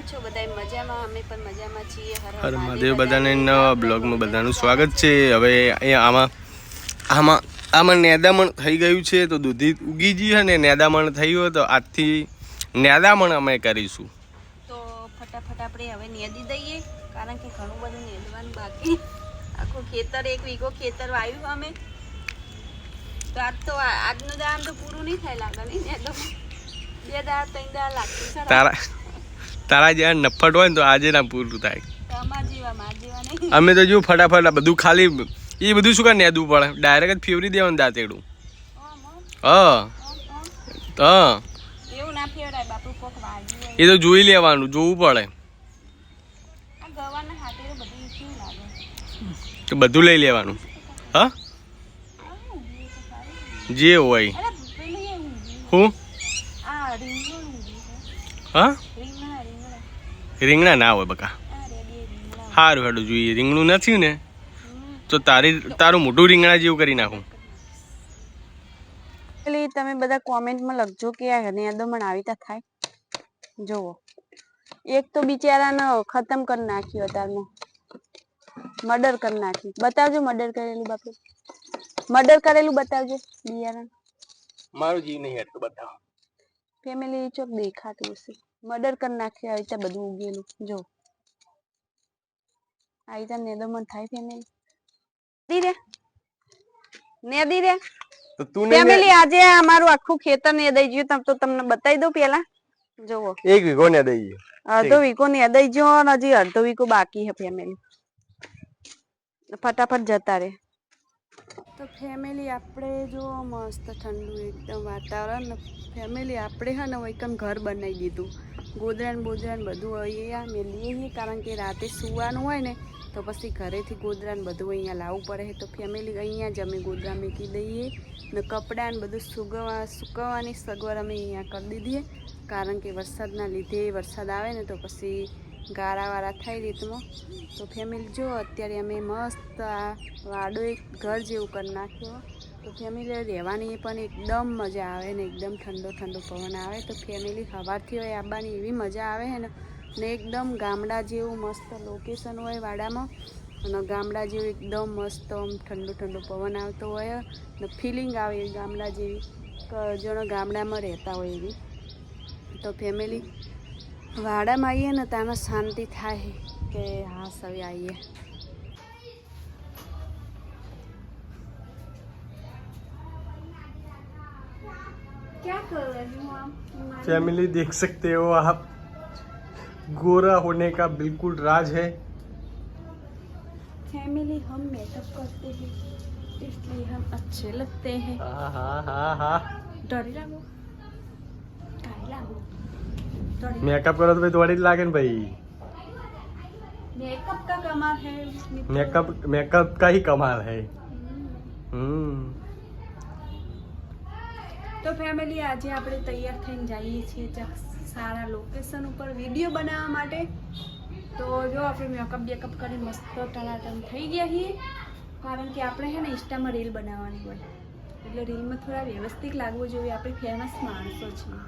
છો બધા મજામાં? અમે પણ મજામાં છીએ. હર મહાદેવ. બધાને નવા બ્લોગમાં બધાનું સ્વાગત છે. હવે અહીંયા આમાં નેદામણ થઈ ગયું છે તો દૂધી ઉગી ગઈ છે ને નેદામણ થયું હોય તો આજથી નેદામણ અમે કરીશું. તો ફટાફટ આપણે હવે નેદી દઈએ, કારણ કે ઘણું બધું નેદવાનું બાકી. આખું ખેતર 1 વીઘો ખેતર વાવ્યું અમે તો આજ તો આજનું દામ તો પૂરું નહીં થાય લાગે નહીં નેદો. 2 દાડા 3 દાડા લાગશે. તારા જેવા નફટ હોય ને તો આજે ના પૂરું થાય. અમાર જેવા નહીં. અમે તો જો ફટાફટ બધું ખાલી એ બધું શું કાંઈ નેદવું પડે, ડાયરેક્ટ જ ફેવરી દેવાનું દાંતેડું. હા એવું ના ફેવરાય બાપુ, કોક વાગ્યું એ તો જોઈ લેવાનું, જોવું પડે. આ ગવાના હાથે બધું કેવું લાગે તો બધું લઈ લેવાનું. હા જે હોય હું હા રીંગણા ના હોય બકા. સારું હેડું જોઈએ. રીંગણું નથી ને તો તારું મોટું રીંગણા જેવું કરી નાખું. તમે બધા કોમેન્ટમાં લખજો કે આ નેદમણ આવી તા થાય. જોવો એક તો બિચારાને ખતમ કરી નાખ્યું, અત્યારમાં મર્ડર કરી નાખ્યું. બતાવજો મર્ડર કરેલું બાપુ, મર્ડર કરેલું બતાવજો બિયારણ. મારું જીવ નહીં હેઠું બતાવો. ફેમિલી ચોક દેખાતું હશે. મર્ડર કરી નાખ્યું આવી રીતે બધું ઉગેલું. જો આવી રીતે નેદમણ થાય ફેમિલી. નેદી રે તો તું ફેમિલી આજે અમારું આખું ખેતર નેદાઈ ગયું. તો તમને બતાવી દઉં પેલા. જોવો 1 વીઘો નેદાઈ ગયો, અડધો વીઘો નેદાઈ ગયો અને હજી અડધો વીઘો બાકી છે ફેમિલી. ફટાફટ જતા રે. તો ફેમિલી આપણે જો મસ્ત ઠંડુ એકદમ વાતાવરણ. ફેમિલી આપણે હે ને એકદમ ઘર બનાવી દીધું. ગોદરાન બોદરાન બધું અહીંયા મેલીએ, કારણ કે રાતે સુવાનું હોય ને તો પછી ઘરેથી ગોદરાન બધું અહીંયા લાવવું પડે. તો ફેમિલી અહીંયા જ અમે ગોદરા મૂકી દઈએ ને કપડાં ને બધું સુકવવાની સગવડ અમે અહીંયા કરી દીધી, કારણ કે વરસાદના લીધે વરસાદ આવે ને તો પછી ગારાવાળા થાય રીતમાં. તો ફેમિલી જો અત્યારે અમે મસ્ત આ વાડો એક ઘર જેવું કરી નાખ્યો. તો ફેમિલી રહેવાની પણ એકદમ મજા આવે ને એકદમ ઠંડો ઠંડો પવન આવે. તો ફેમિલી સવારથી હોય આવવાની એવી મજા આવે છે ને એકદમ ગામડા જેવું મસ્ત લોકેશન હોય વાડામાં, અને ગામડા જેવું એકદમ મસ્ત આમ ઠંડો ઠંડો પવન આવતો હોય ને ફિલિંગ આવે ગામડા જેવી, જેનો ગામડામાં રહેતા હોય એવી. તો ફેમિલી વાડામાં આવીએ ને તાનો શાંતિ થાય કે હા સવે આવીએ. क्या कर रही हूँ आप? फैमिली देख सकते हो आप, गोरा होने का बिल्कुल राज है. फैमिली हम मेकअप करते हैं इसलिए हम अच्छे लगते हैं. हाँ डरी लागो मेकअप करो तो भाई थोड़ी लागे न भाई. मेकअप का कमाल है. मेकअप का ही कमाल है. તો ફેમિલી આજે આપણે તૈયાર થઈને જઈએ છીએ સારા લોકેશન ઉપર વિડીયો બનાવવા માટે. તો જો આપણે મેકઅપ કરી મસ્ત ટણાટણ થઈ ગયા છીએ, કારણ કે આપણે છે ને ઇન્સ્ટામાં રીલ બનાવવાની હોય એટલે રીલમાં થોડા વ્યવસ્થિત લાગવું જોઈએ. આપણે ફેમસ માણસો છીએ.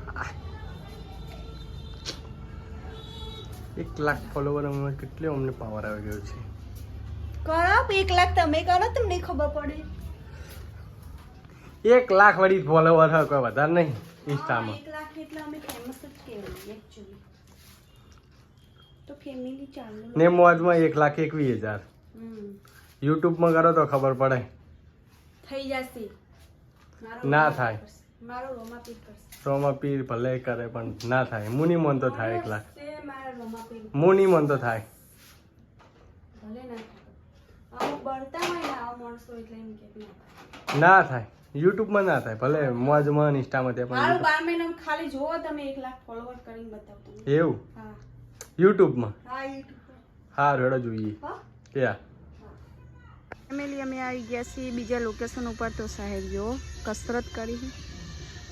1 લાખ ફોલોવર માં કેટલો અમને પાવર આવી ગયો છે. કરો 1 લાખ તમે કરો, તમને ખબર પડે. 1 લાખ વાળી ફોલોવર હોય કોઈ વધારે નહીં ઇન્સ્ટામાં. 1 લાખ એટલે અમે ફેમસ જ કહેવાય એક્ચ્યુઅલી. તો ફેમિલી ચાલો ને મોજમાં 1,21,000. યુટ્યુબમાં કરો તો ખબર પડે. થઈ જશે. ના થાય. મારો રોમાપીર કરશે. રોમાપીર ભલે કરે પણ ના થાય. મુની મન તો થાય 1 લાખ. મારા રોમાપીર મુની મન તો થાય. ભલે ના થાય. આવું બળતા હોય ને આવા માણસો એટલે એમ કે ના થાય. યુટ્યુબમાં ના થાય. ભલે મોજમાં ઇન્સ્ટામાં તે પણ. મારું 12 મહિનામાં ખાલી જોવો તમે 1 લાખ ફોલોવર કરીને બતાવો તમે. એવું? હા યુટ્યુબમાં. હા યુટ્યુબ. હા રેડો જોઈએ. હા ક્યાં ફેમિલી અમે આવી ગયા છીએ બીજા લોકેશન ઉપર. તો સાહેબ જો કસરત કરી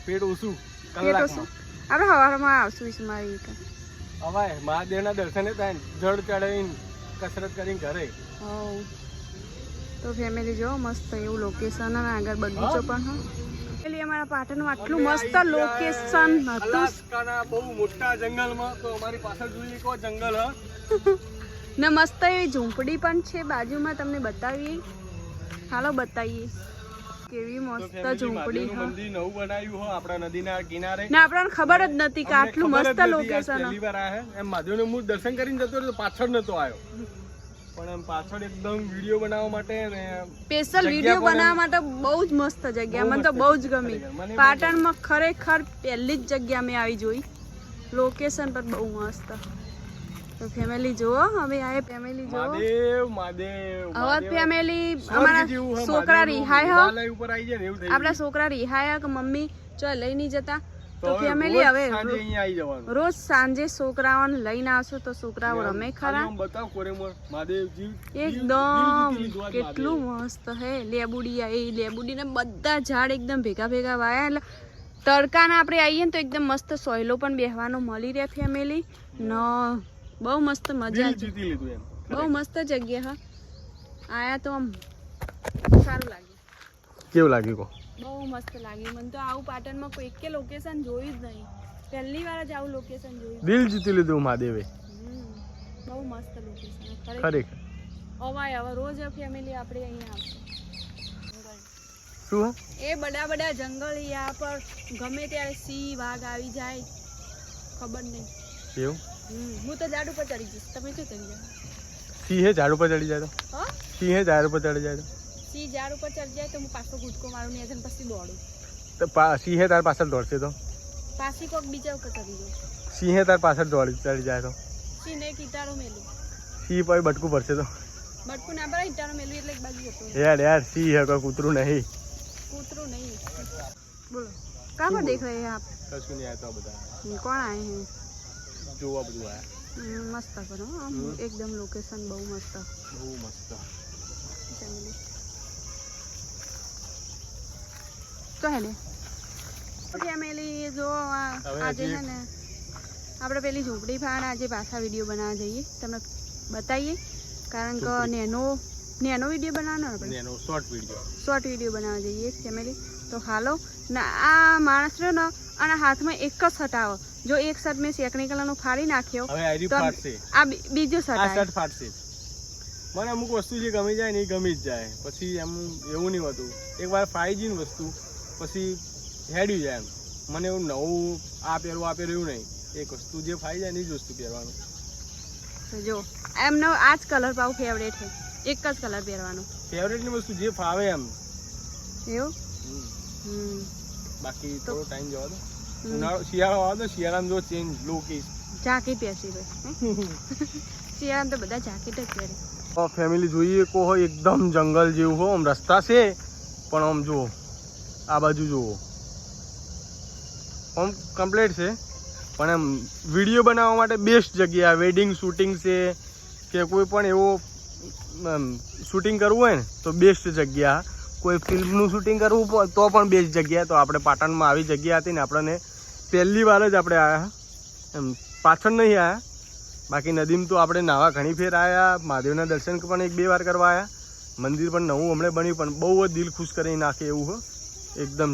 પેટ ઓછું પેટ ઓછું આપણે સવારમાં આવશું ઇસ્મારી કે હવે મહાદેવના દર્શને થાય જળ ચડાવીને કસરત કરીને ઘરે. તો ફેમિલી જો મસ્ત એવું લોકેશન અને આગળ બગીચો પણ હા. એટલે અમારા પાટણમાં આટલું મસ્ત લોકેશન હતું અલાસ્કાના બહુ મોટા જંગલમાં તો અમારી પાછળ જોઈએ કો જંગલ હ ને મસ્ત એવી ઝૂંપડી પણ છે બાજુમાં, તમને બતાવીએ. હાલો બતાવીએ કેવી મસ્ત ઝૂંપડી હ. મંદિર નવું બનાવ્યું હો આપણા નદીના કિનારે ને આપણને ખબર જ નથી કે આટલું મસ્ત લોકેશન. પહેલી વાર આયા એમ મહાદેવનું હું દર્શન કરીને જતો રહ્યો, પાછળ નતો આવ્યો, પણ એમ પાછળ એકદમ વિડિયો બનાવવા માટે ને સ્પેશિયલ વિડિયો બનાવવા માટે બહુ જ મસ્ત જગ્યા. મને તો બહુ જ ગમી. પાટણમાં ખરેખર પહેલી જ જગ્યા મેં આવી જોઈ. લોકેશન પણ બહુ મસ્ત. તો ફેમિલી જુઓ, હવે આ ફેમિલી જુઓ. મહાદેવ હવે ફેમિલી અમારા છોકરા રિહાય હ, આપણા છોકરા રિહાય કે મમ્મી ચો લઈ નહીં જતા. તો ફેમિલી હવે રોજ સાંજે છોકરાઓને લઈને આવશો તો છોકરાઓ રમે ખરા. એકદમ કેટલું મસ્ત હે. લેબુડી આવી, લેબુડીને બધા ઝાડ એકદમ ભેગા ભેગા વાયા, એટલે તડકાના આપણે આવીએ ને તો એકદમ મસ્ત સોયલો પણ બેહવાનો મળી રહે ફેમિલી. ન બહુ મસ્ત મજા, બહુ મસ્ત જગ્યા હા. આયા તો આમ સારું લાગ્યું. કેવું લાગ્યું કો? બહુ મસ્ત લાગ્યું મને તો. આવું પાટણમાં કોઈ એક લોકેશન જોયું જ નહીં. પહેલી વાર જ આવું લોકેશન જોયું. દિલ જીતી લીધું મહાદેવે. બહુ મસ્ત લોકેશન ખરેખર. હવે રોજ ફેમિલી આપણે અહીંયા આવશે. શું એ બડા જંગલ યા પર ગમે ત્યારે સિંહ વાઘ આવી જાય ખબર નહીં. એવું? હું તો ઝાડ ઉપર ચડી જઈશ. તમે શું ચડી જાવ? સિંહે ઝાડ ઉપર ચડી જાય તો? હા, સિંહે ઝાડ ઉપર ચડી જાય તો? સિંહ ઝાડ ઉપર ચડી જાય તો હું પાછો કૂદકો મારું ને એજન પછી દોડું. તો સિંહે તાર પાછળ દોડશે તો? પાછી કોક બીજા ઉપર ચડી જાય. સિંહે તાર પાછળ ચડી જાય તો? સિંહ ને કીટારો મેલું. સિંહ પર બટકું ભરશે તો? બટકું ના ભરાય, ઈટારો મેલું એટલે એક બાજુ જતો. યાર સિંહ હે, કોઈ કૂતરું નહીં. કૂતરું નહીં. બોલો कहाँ पर देख रहे हैं आप? कશું नहीं आया तो बता. कौन आए हैं? જોવા બધું આયા. મસ્ત કરો એકદમ લોકેશન બહુ મસ્ત. બહુ મસ્ત. તો હેલે ફેમિલી જો આજે છે ને આપણે પેલી ઝૂંપડી ફાણ આજે પાછા વિડીયો બનાવવા જઈએ, તમને બતાવીએ. કારણ કે નેનો વિડીયો બનાવવાનો આપણે, શોર્ટ વિડીયો બનાવવા જઈએ ફેમિલી. તો હાલો ને આ માણસ રહ્યો ને અને હાથમાં એક જ શર્ટ આવે. જો એક શર્ટ મેં સેકન્ડ કલરનો ફાડી નાખ્યો તો આ બીજો શર્ટ ફાટશે. મને અમુક વસ્તુ જે ગમી જાય ને એ ગમી જ જાય, પછી એમ એવું નહીં હોતું. એકવાર ફાઈ ગઈ ને વસ્તુ પછી હેડ્યું જાય. એમ મને એવું નવું આ પહેરવું એવું નહીં. એક વસ્તુ જે ફાઈ જાય ને એ જ વસ્તુ પહેરવાનું. જો એમનો આ જ કલર પાવ ફેવરેટ છે, એક જ કલર પહેરવાનો. ફેવરેટની વસ્તુ જે ફાવે એમ એવું. બાકી થોડો ટાઈમ જવા દો. ઉનાળો શિયાળો આવે તો શિયાળામાં જો ચેન્જ લોકેશ જાકેટ પહેરશી ભાઈ. શિયાળામાં તો બધા જાકેટ જ પહેરે. ફેમિલી જોઈએ કો હોય એકદમ જંગલ જેવું હો. આમ રસ્તા છે પણ આમ જુઓ આ બાજુ જુઓ આમ કમ્પ્લીટ છે, પણ એમ વિડીયો બનાવવા માટે બેસ્ટ જગ્યા. વેડિંગ શૂટિંગ છે કે કોઈ પણ એવો શૂટિંગ કરવું હોય ને તો બેસ્ટ જગ્યા. કોઈ ફિલ્મનું શૂટિંગ કરવું તો પણ બેસ્ટ જગ્યા. તો આપણે પાટણમાં આવી જગ્યા હતી ને આપણને પહેલી વાર જ આપણે આવ્યા, એમ પાછળ નહીં આવ્યા. બાકી નદીમાં તો આપણે નાવા ઘણી ફેર આવ્યા, મહાદેવના દર્શન પણ 1-2 વાર કરવા આવ્યા. મંદિર પણ નવું હમણાં બન્યું પણ બહુ જ દિલ ખુશ કરી નાખે એવું હો એકદમ.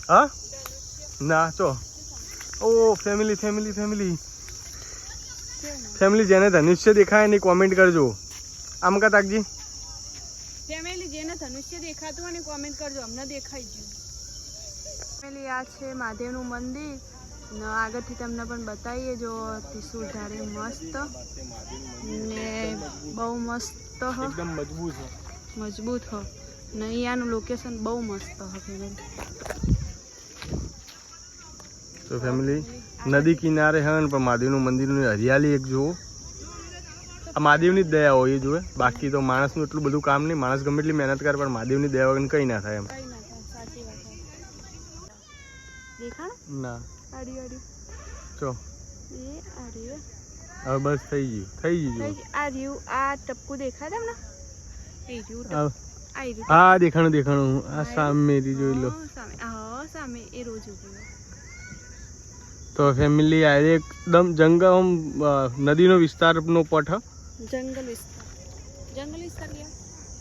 હા ના ચો ઓ ફેમિલી જેને ધનુષ્ય દેખાય એની કોમેન્ટ કરજો. આમ કા તાકજી ફેમિલી જેને ધનુષ્ય દેખાતું હોય ને કોમેન્ટ કરજો, અમને દેખાઈ ગયું. ફેમિલી આ છે મહાદેવનું મંદિર ને આગળથી તમને પણ બતાવીએ. જો ત્રિશુલ ધારે મસ્ત ને બહુ મસ્ત હ, એકદમ મજબૂત હ ને અહીંયાનું લોકેશન બહુ મસ્ત હ ફેમિલી. તો ફેમિલી નદી કિનારે હે પણ મહાદેવનું મંદિરની હરિયાળી એક જુઓ. આ મહાદેવની જ દયા હોય એ જોવે. બાકી તો માણસનું એટલું બધું કામ નહીં. માણસ ગમે એટલી મહેનત કરે પણ મહાદેવની દયા વગર કંઈ ના થાય એમ. ના ચો હવે બસ થઈ ગયું. આ રહ્યું આ ટપકું દેખાય તમને? હા દેખાણું. આ સામે જોઈ લો. સામે એ રોજ ઉભું. તો ફેમિલી આ એકદમ જંગલ નદીનો વિસ્તારનો પટ. જંગલ વિસ્તાર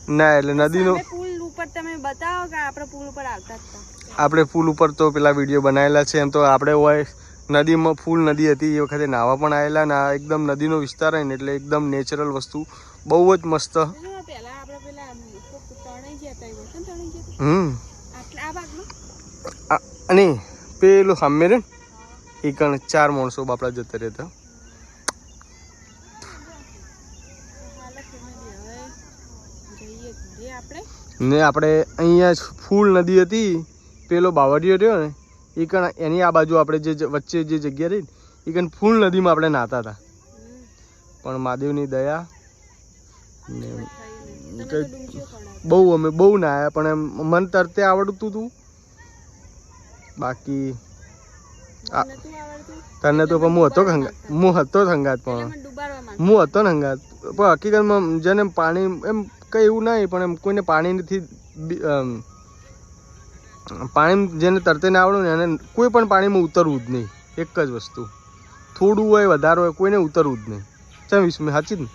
ના એટલે નદીનો સામે પુલ ઉપર તમે બતાવો કે આપણે પુલ ઉપર આવતા જ હતા. આપણે પુલ ઉપર તો પેલા વિડીયો બનાવેલા છે. એમ તો આપણે હોય નદીમાં ફૂલ નદી હતી એ વખતે નાહવા પણ આવેલા ને આ એકદમ નદીનો વિસ્તાર હોય ને એટલે એકદમ નેચરલ વસ્તુ બહુ જ મસ્ત. પહેલા આપણે પેલા તણાઈ ગયા હતા એવું છે ને તણાઈ ગયા હતા આટલા આ ભાગમાં અને પેલું સામે રે એ કણ 4 માણસો બાપડા જતા રહેતા. ને આપણે અહીંયા ફૂલ નદી હતી પેલો બાવળિયો રહ્યો ને એ કણ એની આ બાજુ આપણે જે વચ્ચે જે જગ્યા રહી ને એ કણ ફૂલ નદીમાં આપણે નાહતા હતા. પણ મહાદેવની દયા ને અમે બહુ નાહ્યા પણ એમ મન તરતે આવડતું હતું. બાકી તને તો પણ હું હતો સંગાત પણ હું હતો ને સંગાત પણ હકીકતમાં જેને પાણી એમ કંઈ એવું નહીં પણ એમ કોઈને પાણી નથી પાણી જેને તરતે ના આવડે ને એને કોઈ પણ પાણીમાં ઉતરવું જ નહીં. એક જ વસ્તુ થોડું હોય વધારે હોય કોઈને ઉતરવું જ નહીં. ચાલ વિસ્મય સાચી જ ને.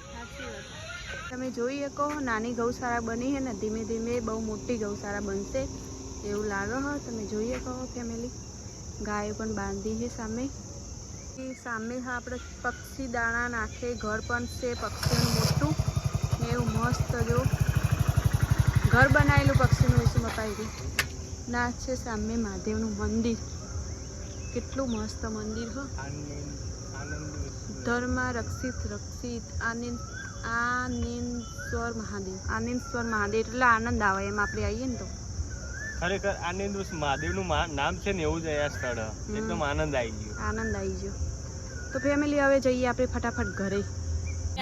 તમે જોઈ શકો નાની ગૌશાળા બની છે ને ધીમે ધીમે બહુ મોટી ગૌશાળા બનશે એવું લાગે છે. તમે જોઈ શકો ફેમિલી ગાયો પણ બાંધી છે સામે સામે હા આપણે પક્ષી દાણા નાખે ઘર પણ છે પક્ષીનું મોટું ને એવું મસ્ત જો ઘર બનાવેલું પક્ષીનું વિશે બતાવી ના છે સામે મહાદેવનું મંદિર કેટલું મસ્ત મંદિર હો. ધર્મ રક્ષિત આનંદેશ્વર મહાદેવ એટલે આનંદ આવે એમ આપણે આવીએ ને તો ખરેખર આનંદેશ્વર મહાદેવનું નામ છે ને એવું જ આ સ્થળ એકદમ આનંદ આવી ગયો. તો ફેમિલી હવે જઈએ આપણે ફટાફટ ઘરે.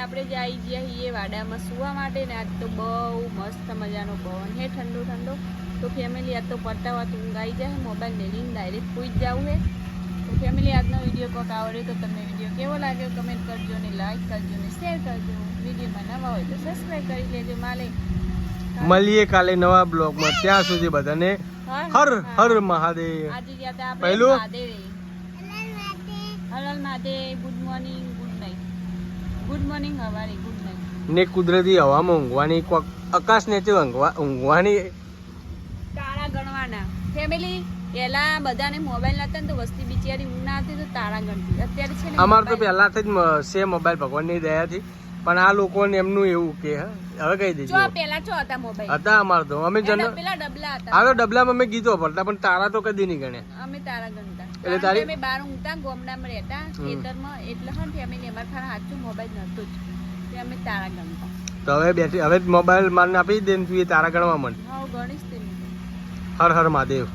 આપણે જે આવી ગયા છીએ વાડામાં સુવા માટે ને આજ તો બહુ મસ્ત મજાનો પવન હે ઠંડો. તો ફેમિલી આજ તો પડતા વાત ઊંઘ આવી જાય મોબાઈલ મેળવીને ડાયરેક્ટ સુઈ જ જવું હે. તો ફેમિલી આજનો વિડીયો કોક આવડે તો તમને વિડીયો કેવો લાગ્યો કમેન્ટ કરજો ને લાઈક કરજો ને શેર કરજો. વિડીયોમાં નવા હોય તો સબસ્ક્રાઈબ કરી લેજો. મળીએ કાલે નવા બ્લોગમાં. ત્યાં સુધી બધાને હર હર મહાદેવ. આજે ગયા હતા આપણે પહેલું Mahadev good morning good morning હવારે ગુડ નાઈટ ને કુદરતી હવામાં ઊંઘવાની કોક આકાશ નીચે ઊંઘવાની તારા ગણવાના. ફેમિલી પહેલા બધાને મોબાઈલ નતા ને તો વસ્તી બિચારી ઊંઘ ના હતી તો તારા ગણતી. અત્યારે છે ને અમારે તો પહેલાથી જ છે મોબાઈલ ભગવાનની દયાથી પણ આ લોકોને એમનું એવું કે હવે કહી દેજો પહેલા ચો હતા મોબાઈલ હતા અમારે તો અમે પેલા ડબલા હતા. આ તો ડબલામાં અમે ગીતો પડતા પણ તારા તો કદી નહીં ગણ્યા. અમે તારા ગણતા એટલે તારી અમે બહાર ઊંઘતા ગામડામાં રહેતા ખેતરમાં એટલે હન ફેમિલી અમાર ખાના હાચું મોબાઈલ નતું જ તે અમે તારા ગણતા. તો હવે મોબાઈલ મારને આપી દે ને તું એ તારા ગણવા માંડ. હા ગણીશ તે હર હર મહાદેવ.